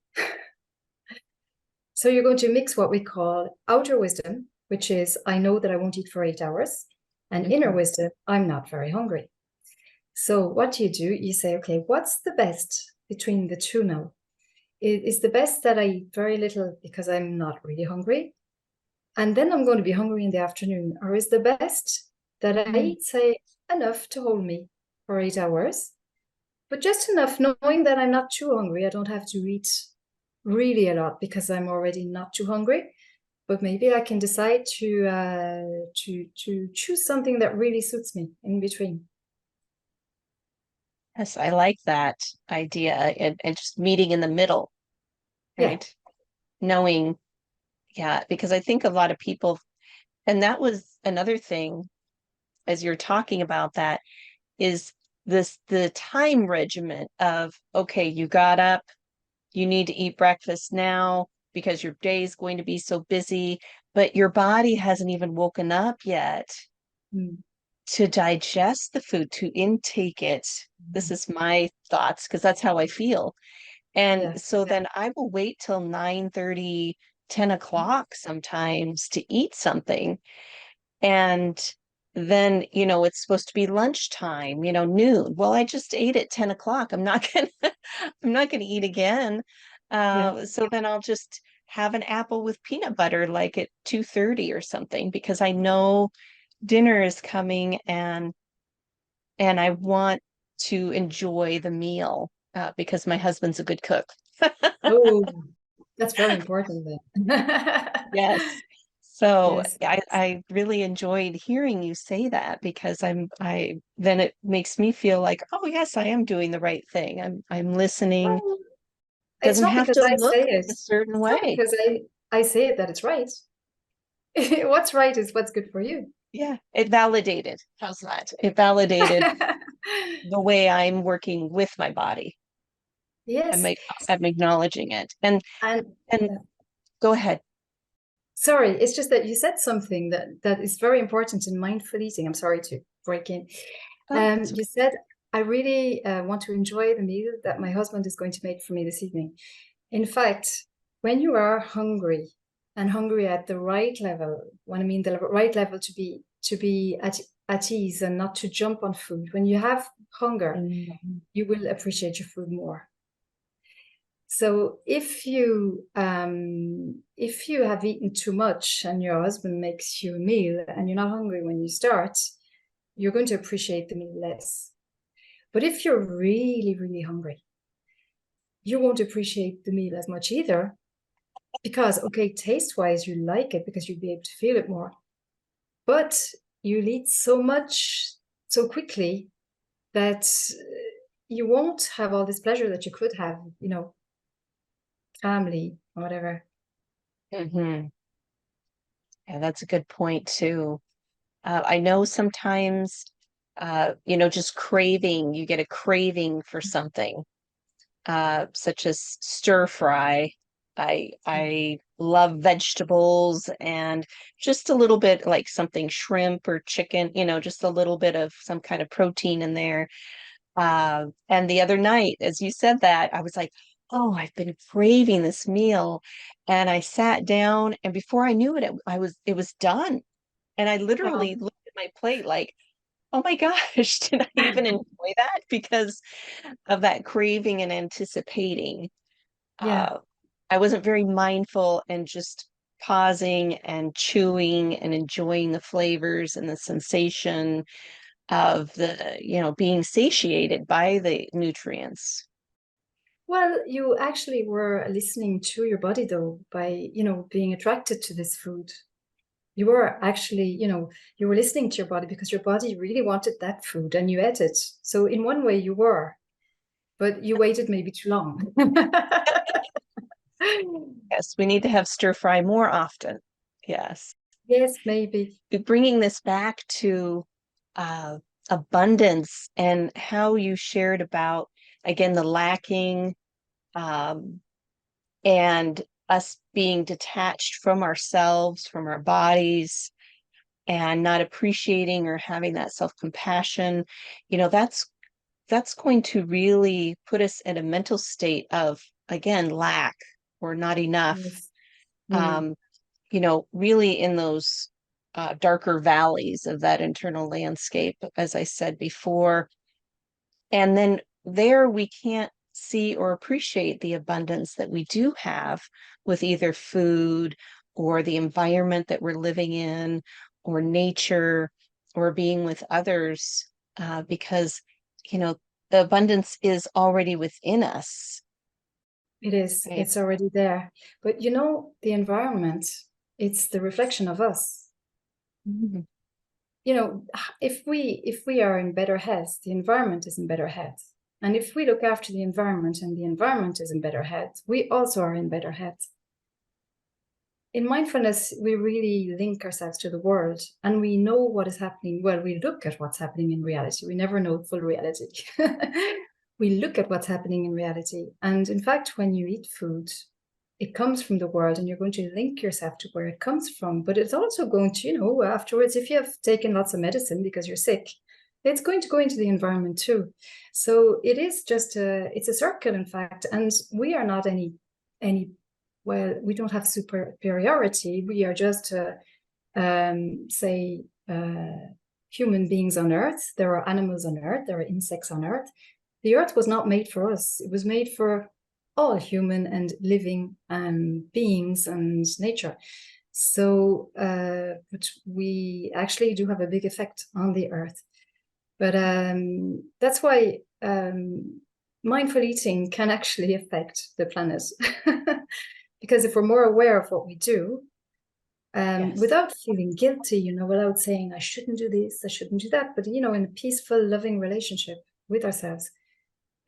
So you're going to mix what we call outer wisdom, which is, I know that I won't eat for 8 hours, and inner wisdom, I'm not very hungry. So what do? You say, okay, what's the best between the two now? Is the best that I eat very little because I'm not really hungry, and then I'm going to be hungry in the afternoon? Or is the best that I eat, say, enough to hold me for 8 hours, but just enough knowing that I'm not too hungry. I don't have to eat really a lot because I'm already not too hungry, but maybe I can decide to choose something that really suits me in between. Yes, I like that idea, and just meeting in the middle, Yeah. right? Knowing, yeah, because I think a lot of people, and that was another thing as you're talking about that, is the time regimen of, okay, you got up, you need to eat breakfast now because your day is going to be so busy, but your body hasn't even woken up yet to digest the food, to intake it. This is my thoughts because that's how I feel. And Yes. so then I will wait till 9:30, 10 o'clock sometimes to eat something. And then, it's supposed to be lunchtime, noon. Well, I just ate at 10 o'clock. I'm not gonna eat again. Yeah. So then I'll just have an apple with peanut butter like at 2:30 or something, because I know dinner is coming, and I want to enjoy the meal, because my husband's a good cook. Oh, that's very important then. Yes. So Yes. I really enjoyed hearing you say that, because then it makes me feel like, oh yes, I am doing the right thing. I'm listening. Well, it's Doesn't not have because to I look say it. a certain It's not way. because I say it that it's right. What's right is what's good for you. Yeah, it validated. How's that? It validated the way I'm working with my body. I'm Yes. like, I'm acknowledging it. And And go ahead. sorry, it's just that you said something that is very important in mindful eating. I'm sorry to break in. Oh, it's You said, I really want to enjoy the meal that my husband is going to make for me this evening. In fact, when you are hungry, and hungry at the right level, when I mean the right level to be at ease and not to jump on food, when you have hunger, okay. you will appreciate your food more. So if you have eaten too much and your husband makes you a meal and you're not hungry when you start, you're going to appreciate the meal less. But if you're really, really hungry, you won't appreciate the meal as much either because, okay, taste-wise, you like it because you'll be able to feel it more. But you'll eat so much so quickly that you won't have all this pleasure that you could have, family or whatever. Hmm. Yeah, that's a good point too. I know sometimes, just craving, you get a craving for something, such as stir fry. I love vegetables and just a little bit like something shrimp or chicken, just a little bit of some kind of protein in there. And the other night, as you said that, I was like, oh, I've been craving this meal. And I sat down, and before I knew it, it was done. And I literally Wow. looked at my plate like, oh my gosh, did I even enjoy that? Because of that craving and anticipating. Yeah. Uh, I wasn't very mindful and just pausing and chewing and enjoying the flavors and the sensation of being satiated by the nutrients. Well, you actually were listening to your body though by, being attracted to this food. You were actually, you were listening to your body because your body really wanted that food and you ate it. So in one way you were, but you waited maybe too long. Yes, we need to have stir fry more often. Yes. Yes, maybe. Bringing this back to uh, abundance and how you shared about, again, the lacking, um, and us being detached from ourselves, from our bodies, and not appreciating or having that self-compassion, that's going to really put us in a mental state of, again, lack or not enough. Yes. Mm. Um, really in those darker valleys of that internal landscape, as I said before. And then there we can't see or appreciate the abundance that we do have with either food or the environment that we're living in or nature or being with others, because, you know, the abundance is already within us. It is. Right? It's already there. But the environment, it's the reflection of us. Mhm. If we are in better health, the environment is in better health. And if we look after the environment and the environment is in better health, we also are in better health. In mindfulness, we really link ourselves to the world and we know what is happening. Well, we look at what's happening in reality. We never know full reality. We look at what's happening in reality. And in fact, when you eat food, it comes from the world and you're going to link yourself to where it comes from. But it's also going to, afterwards, if you have taken lots of medicine because you're sick, it's going to go into the environment too. So it is it's a circle, in fact. And we are not any well, we don't have superiority. We are just, say, human beings on Earth. There are animals on Earth. There are insects on Earth. The Earth was not made for us. It was made for all human and living beings and nature. So, but we actually do have a big effect on the Earth. But that's why mindful eating can actually affect the planet. Because if we're more aware of what we do, Yes. without feeling guilty, without saying, I shouldn't do this, I shouldn't do that, but, in a peaceful, loving relationship with ourselves,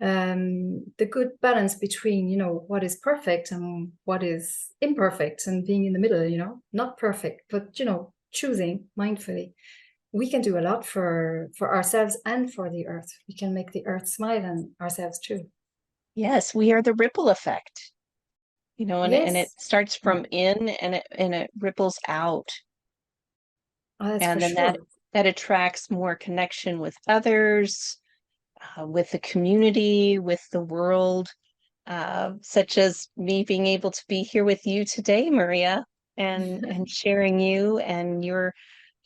the good balance between, what is perfect and what is imperfect and being in the middle, not perfect, but, choosing mindfully, we can do a lot for ourselves and for the earth. We can make the earth smile and ourselves too. Yes, we are the ripple effect, and it Yes. starts Yeah. from in and it ripples out. Oh, that's for And then that sure. that attracts more connection with others, with the community, with the world, such as me being able to be here with you today, Maria, and sharing you and your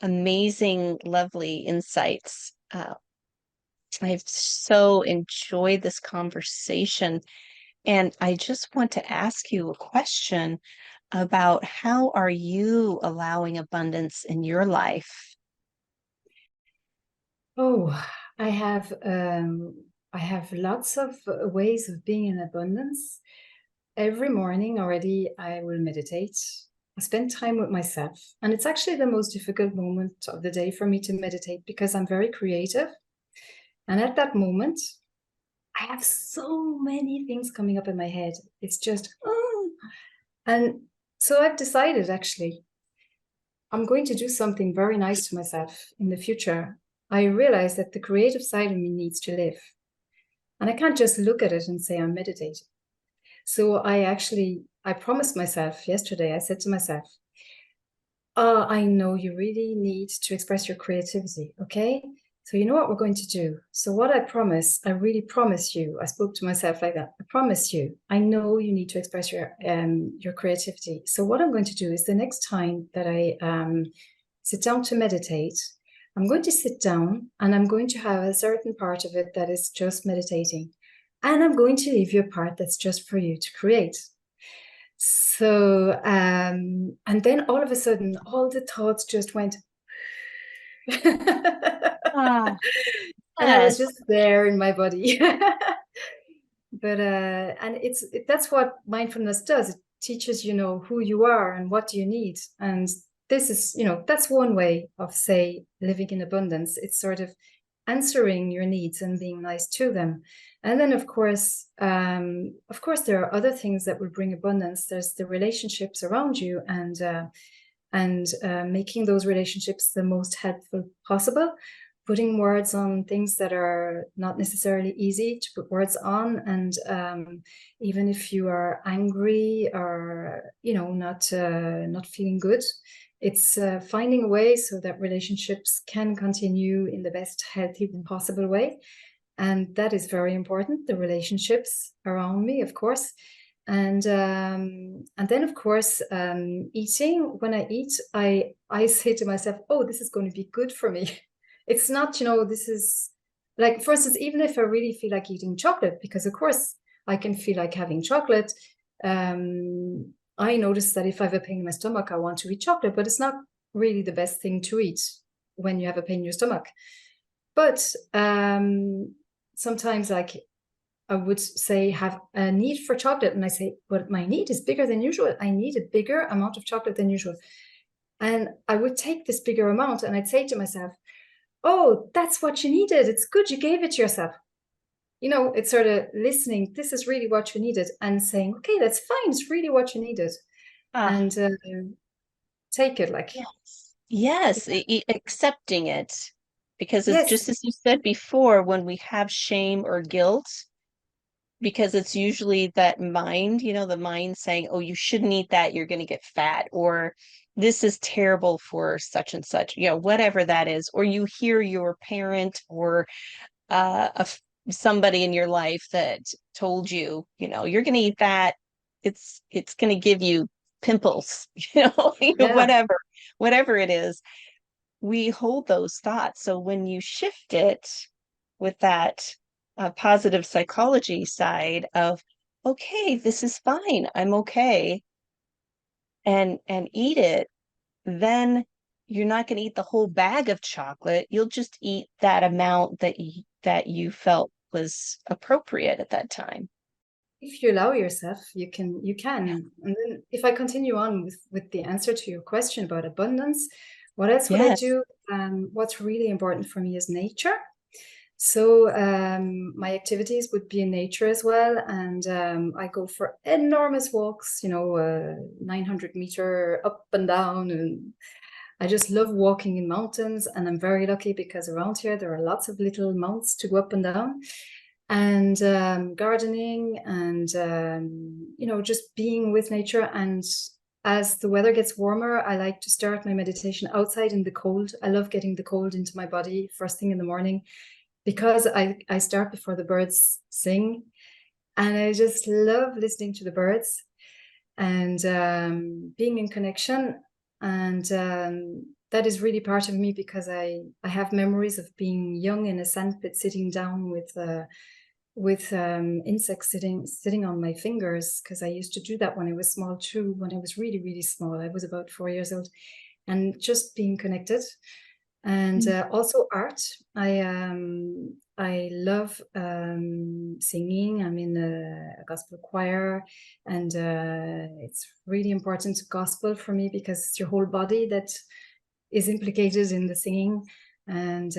amazing, lovely insights. I've so enjoyed this conversation, and I just want to ask you a question about how are you allowing abundance in your life? Oh. I have lots of ways of being in abundance. Every morning already, I will meditate. I spend time with myself, and it's actually the most difficult moment of the day for me to meditate because I'm very creative. And at that moment, I have so many things coming up in my head. It's just, oh. And so I've decided actually, I'm going to do something very nice to myself in the future. I realize that the creative side of me needs to live. And I can't just look at it and say I'm meditating. So I promised myself yesterday, I said to myself, I know you really need to express your creativity, okay? So you know what we're going to do? So what I really promise you, I spoke to myself like that. I promise you, I know you need to express your creativity. So what I'm going to do is the next time that I sit down to meditate, I'm going to sit down and I'm going to have a certain part of it that is just meditating. And I'm going to leave you a part that's just for you to create. So, and then all of a sudden, all the thoughts just went. Ah, And I was yes. just there in my body. But and that's what mindfulness does. It teaches you know who you are and what you need. And this is, you know, that's one way of say living in abundance. It's sort of answering your needs and being nice to them. And then of course there are other things that will bring abundance. There's the relationships around you and making those relationships the most helpful possible, putting words on things that are not necessarily easy to put words on. And even if you are angry or, you know, not feeling good, it's finding a way so that relationships can continue in the best healthy possible way. And that is very important, the relationships around me, of course. And then of course eating. When I eat, I say to myself, oh, this is going to be good for me. It's not, you know, this is like, for instance, even if I really feel like eating chocolate, because of course I can feel like having chocolate, I notice that if I have a pain in my stomach, I want to eat chocolate, but it's not really the best thing to eat when you have a pain in your stomach. But sometimes, like, I would say have a need for chocolate, and I say, but my need is bigger than usual. I need a bigger amount of chocolate than usual. And I would take this bigger amount and I'd say to myself, oh, that's what you needed. It's good you gave it to yourself. You know, it's sort of listening, this is really what you needed, and saying, okay, that's fine. It's really what you needed. Ah, And take it like, yes. Yes, accepting it. Because it's yes, just as you said before, when we have shame or guilt, because it's usually that mind, the mind saying, oh, you shouldn't eat that, you're going to get fat, or this is terrible for such and such, whatever that is. Or you hear your parent or somebody in your life that told you, you're going to eat that. It's going to give you pimples, yeah, whatever it is. We hold those thoughts. So when you shift it with that positive psychology side of, okay, this is fine, I'm okay, and eat it, then you're not going to eat the whole bag of chocolate. You'll just eat that amount that you felt was appropriate at that time. if you allow yourself, you can. And then if I continue on with the answer to your question about abundance, what else would I Yes. do? What's really important for me is nature. So my activities would be in nature as well, and I go for enormous walks, 900-meter up and down, and I just love walking in mountains. And I'm very lucky because around here there are lots of little mounts to go up and down, and gardening, and just being with nature. And as the weather gets warmer, I like to start my meditation outside in the cold. I love getting the cold into my body first thing in the morning, because I start before the birds sing, and I just love listening to the birds and being in connection. And that is really part of me, because I have memories of being young in a sandpit, sitting down with insects sitting on my fingers, because I used to do that when I was small too. When I was really, really small, I was about 4 years old, and just being connected. And Mm. also art. I love singing. I'm in a gospel choir, and it's really important gospel for me because it's your whole body that is implicated in the singing. And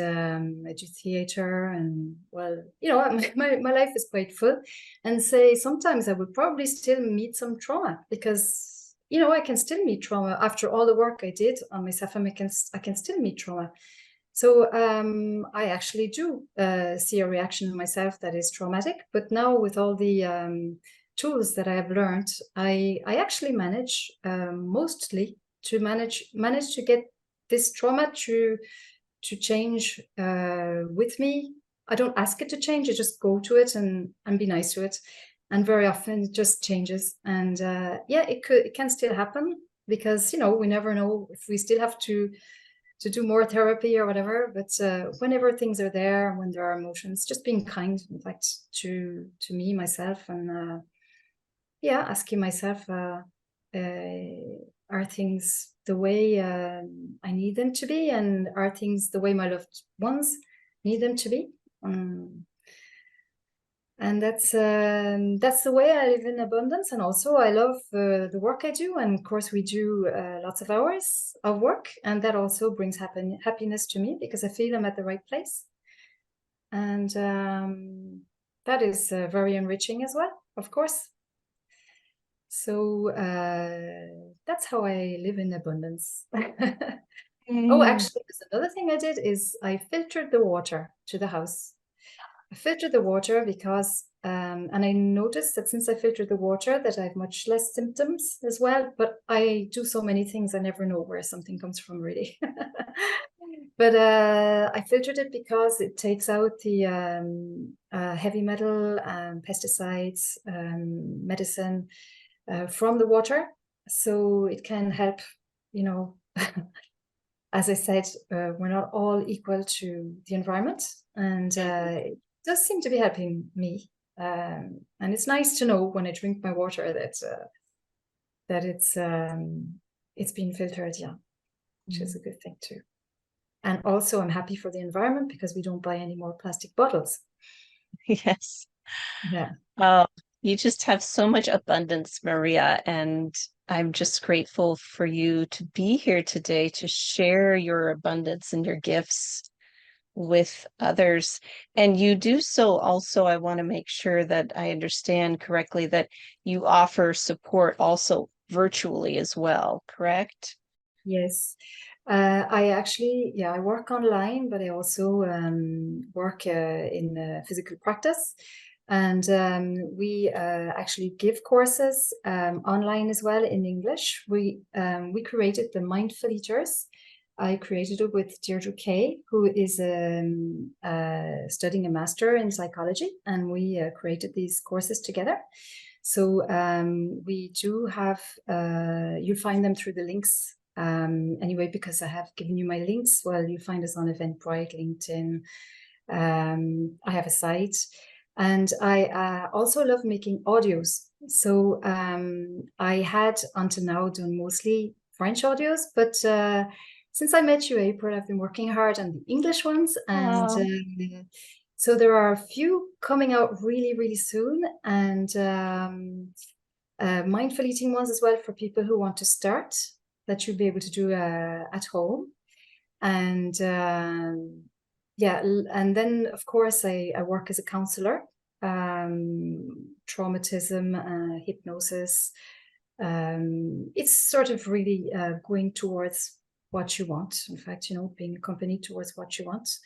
I do theater, and well, you know, my life is quite full. And say sometimes I would probably still meet some trauma because, you know, I can still meet trauma after all the work I did on myself. I can still meet trauma. So I actually do see a reaction in myself that is traumatic. But now with all the tools that I have learned, I actually manage mostly to manage to get this trauma to change with me. I don't ask it to change. I just go to it and be nice to it. And very often it just changes. And yeah, it can still happen because, you know, we never know if we still have to do more therapy or whatever. But whenever things are there, when there are emotions, just being kind, in fact, to me, myself, and yeah, asking myself, are things the way I need them to be, and are things the way my loved ones need them to be? And that's the way I live in abundance. And also I love the work I do, and of course we do lots of hours of work, and that also brings happiness to me because I feel I'm at the right place. And that is very enriching as well, of course. So that's how I live in abundance. Oh, Mm. actually, there's another thing I did is I filtered the water to the house. I filter the water because, and I noticed that since I filter the water that I have much less symptoms as well, but I do so many things, I never know where something comes from really. But I filtered it because it takes out the heavy metal, pesticides, medicine from the water. So it can help, you know, as I said, we're not all equal to the environment, and it does seem to be helping me. And it's nice to know when I drink my water that it's been filtered, yeah, which is a good thing too. And also, I'm happy for the environment because we don't buy any more plastic bottles. Yes. Yeah. Oh, you just have so much abundance, Maria, and I'm just grateful for you to be here today to share your abundance and your gifts with others. And you do so also, I want to make sure that I understand correctly that you offer support also virtually as well, correct? Yes. I actually, yeah, I work online, but I also work in physical practice. And we actually give courses online as well in English. We created the Mindful Eaters. I created it with Deirdre Kay, who is studying a master in psychology, and we created these courses together. So we do have, you'll find them through the links anyway, because I have given you my links. Well, you find us on Eventbrite, LinkedIn. I have a site, and I also love making audios. So I had until now done mostly French audios, but since I met you, April, I've been working hard on the English ones, and Oh, so there are a few coming out really, really soon, and mindful eating ones as well for people who want to start that you'll be able to do at home. And yeah, and then of course I work as a counselor, traumatism, hypnosis. It's sort of really going towards what you want. In fact, you know, being accompanied towards what you want.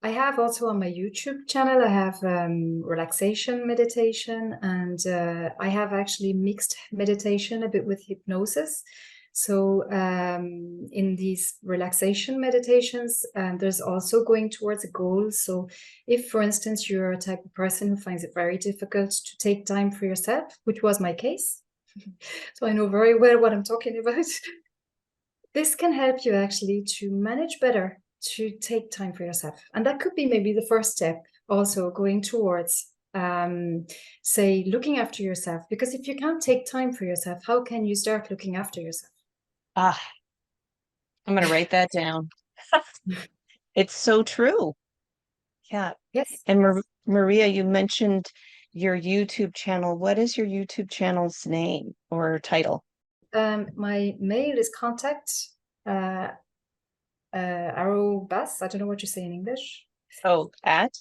I have also on my YouTube channel, I have relaxation meditation, and I have actually mixed meditation a bit with hypnosis. So in these relaxation meditations, there's also going towards a goal. So if, for instance, you're a type of person who finds it very difficult to take time for yourself, which was my case, so I know very well what I'm talking about. This can help you actually to manage better, to take time for yourself. And that could be maybe the first step, also going towards, say, looking after yourself. Because if you can't take time for yourself, how can you start looking after yourself? ah, I'm going to write that down. It's so true. Yeah. Yes. And Maria, you mentioned your YouTube channel. What is your YouTube channel's name or title? My mail is contact uh, arrow bass. I don't know what you say in English. Oh, at?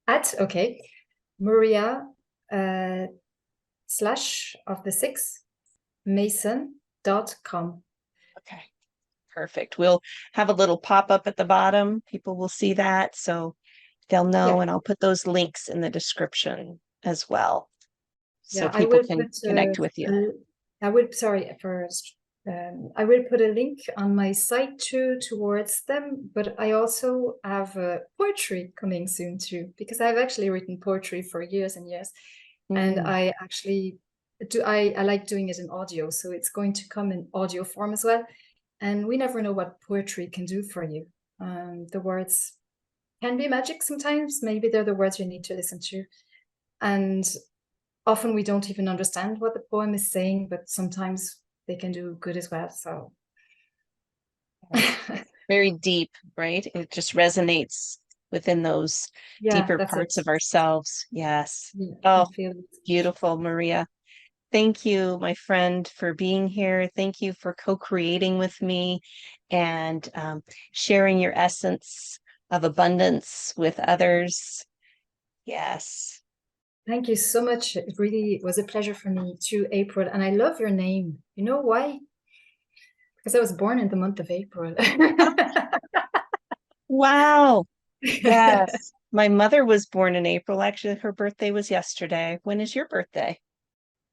At, okay, Maria uh, slash of the six mason.com. Okay, perfect. We'll have a little pop-up at the bottom. People will see that, so they'll know, Yeah, and I'll put those links in the description as well, so yeah. I people will can put connect with you. I will, sorry, first. I will put a link on my site too towards them, but I also have poetry coming soon too, because I've actually written poetry for years and years, and Mm, I actually I like doing it in audio, so it's going to come in audio form as well. And we never know what poetry can do for you. The words can be magic sometimes. Maybe they're the words you need to listen to. And often we don't even understand what the poem is saying, but sometimes they can do good as well. So yes. Very deep, right? It just resonates within those yeah, deeper that's it. parts of ourselves. Yes. Yeah, I Oh, feel it. beautiful, Maria. Thank you, my friend, for being here. Thank you for co-creating with me and sharing your essence of abundance with others. Yes. Thank you so much. It really was a pleasure for me too, April. And I love your name. You know why? Because I was born in the month of April. Wow. Yes. My mother was born in April. Actually, her birthday was yesterday. When is your birthday?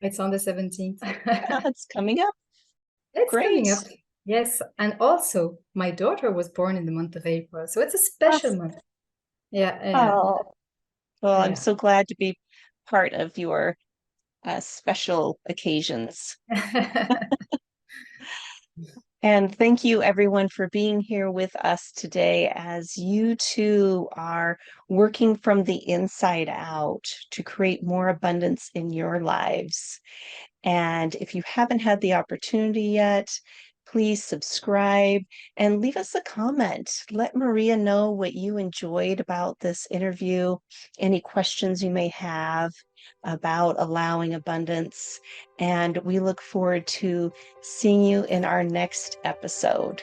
It's on the 17th. Ah, it's coming up. It's Great. coming up. Yes. And also, my daughter was born in the month of April. So it's a special Yes. month. Yeah. Yeah. Oh, well, I'm Yeah. so glad to be part of your special occasions. And thank you, everyone, for being here with us today as you too are working from the inside out to create more abundance in your lives. And if you haven't had the opportunity yet, please subscribe and leave us a comment. Let Maria know what you enjoyed about this interview, any questions you may have about allowing abundance. And we look forward to seeing you in our next episode.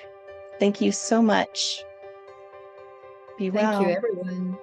Thank you so much. Be Thank you, well. everyone.